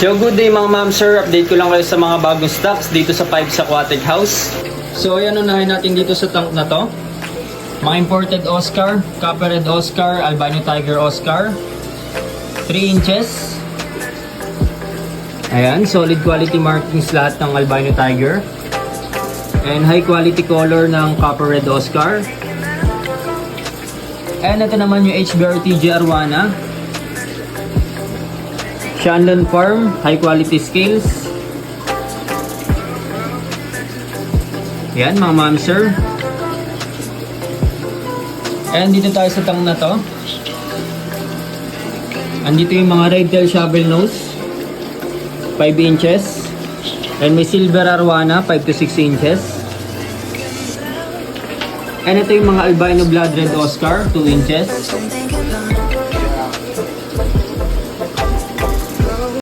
So good day mga ma'am sir, update ko lang kayo sa mga bagong stocks dito sa 5 Aquatic House. So ayan, unahin natin dito sa tank na to. Mga imported Oscar, Copperhead Oscar, Albino Tiger Oscar, 3 inches. Ayan, solid quality markings lahat ng Albino Tiger. And high quality color ng Copperhead Oscar. And ito naman yung HBRTG Arowana, Shandon Farm, high quality scales. Yan mga ma'am sir. And dito tayo sa tang na to. Andito yung mga red tail shovel nose, 5 inches. And may silver Arowana, 5 to 6 inches. And ito yung mga albino blood red Oscar, 2 inches.